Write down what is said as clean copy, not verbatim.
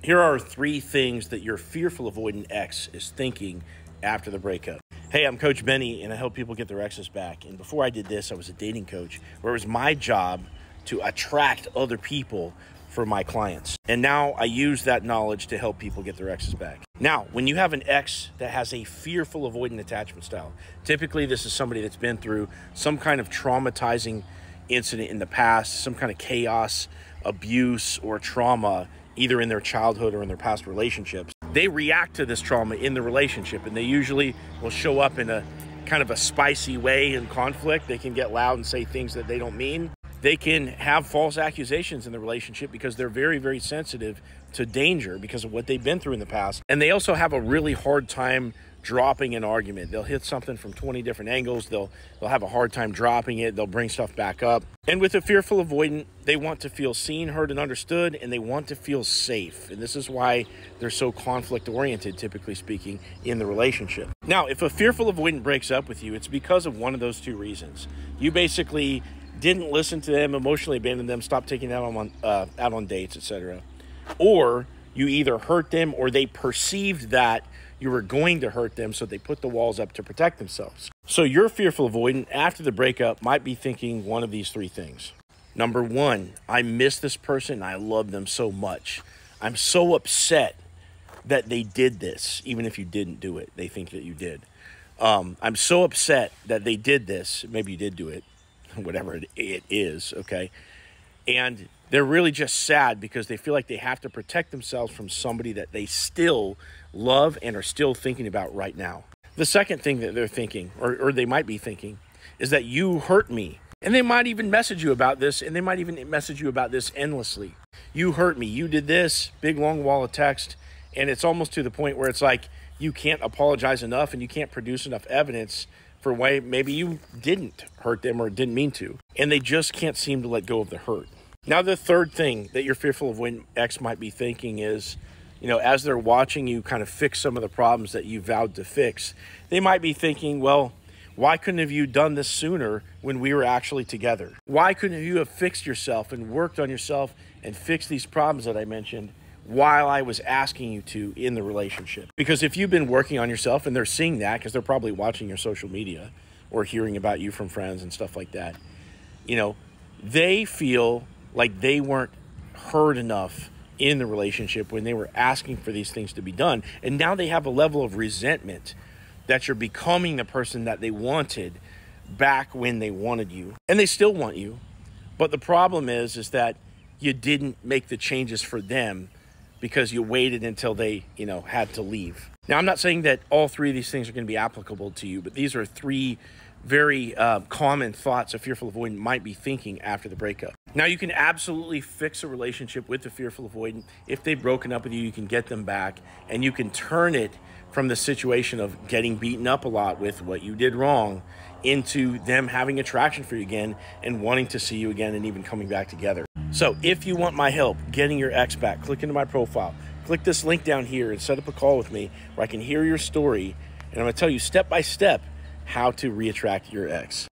Here are 3 things that your fearful avoidant ex is thinking after the breakup. Hey, I'm Coach Benny, and I help people get their exes back. And before I did this, I was a dating coach, where it was my job to attract other people for my clients. And now I use that knowledge to help people get their exes back. Now, when you have an ex that has a fearful avoidant attachment style, typically this is somebody that's been through some kind of traumatizing incident in the past, some kind of chaos, abuse, or trauma, either in their childhood or in their past relationships. They react to this trauma in the relationship, and they usually will show up in a kind of a spicy way in conflict. They can get loud and say things that they don't mean. They can have false accusations in the relationship because they're very, very sensitive to danger because of what they've been through in the past. And they also have a really hard time dropping an argument. They'll hit something from 20 different angles. They'll have a hard time dropping it. They'll bring stuff back up. And with a fearful avoidant, they want to feel seen, heard, and understood, and they want to feel safe. And this is why they're so conflict-oriented, typically speaking, in the relationship. Now, if a fearful avoidant breaks up with you, it's because of one of those 2 reasons. You basically didn't listen to them, emotionally abandoned them, stopped taking them out on dates, etc. Or you either hurt them or they perceived that you were going to hurt them, so they put the walls up to protect themselves. So your fearful avoidant after the breakup might be thinking one of these 3 things. Number 1, I miss this person and I love them so much. I'm so upset that they did this, even if you didn't do it. They think that you did. I'm so upset that they did this. Maybe you did do it, whatever it is, okay? And they're really just sad because they feel like they have to protect themselves from somebody that they still love and are still thinking about right now. The second thing that they're thinking, or they might be thinking, is that you hurt me. And they might even message you about this, and they might even message you about this endlessly. You hurt me. You did this, big long wall of text, and it's almost to the point where it's like you can't apologize enough and you can't produce enough evidence for why maybe you didn't hurt them or didn't mean to. And they just can't seem to let go of the hurt. Now, the third thing that your fearful avoidant ex might be thinking is, as they're watching you kind of fix some of the problems that you vowed to fix, they might be thinking, well, why couldn't have you done this sooner when we were actually together? Why couldn't you have fixed yourself and worked on yourself and fixed these problems that I mentioned while I was asking you to in the relationship? Because if you've been working on yourself, and they're seeing that because they're probably watching your social media or hearing about you from friends and stuff like that, they feel like they weren't heard enough in the relationship when they were asking for these things to be done. And now they have a level of resentment that you're becoming the person that they wanted back when they wanted you. And they still want you. But the problem is that you didn't make the changes for them because you waited until they, had to leave. Now, I'm not saying that all 3 of these things are going to be applicable to you, but these are 3 very common thoughts a fearful avoidant might be thinking after the breakup. Now, you can absolutely fix a relationship with the fearful avoidant. If they've broken up with you, you can get them back, and you can turn it from the situation of getting beaten up a lot with what you did wrong into them having attraction for you again and wanting to see you again and even coming back together. So if you want my help getting your ex back, click into my profile. Click this link down here and set up a call with me where I can hear your story, and I'm going to tell you step by step how to reattract your ex.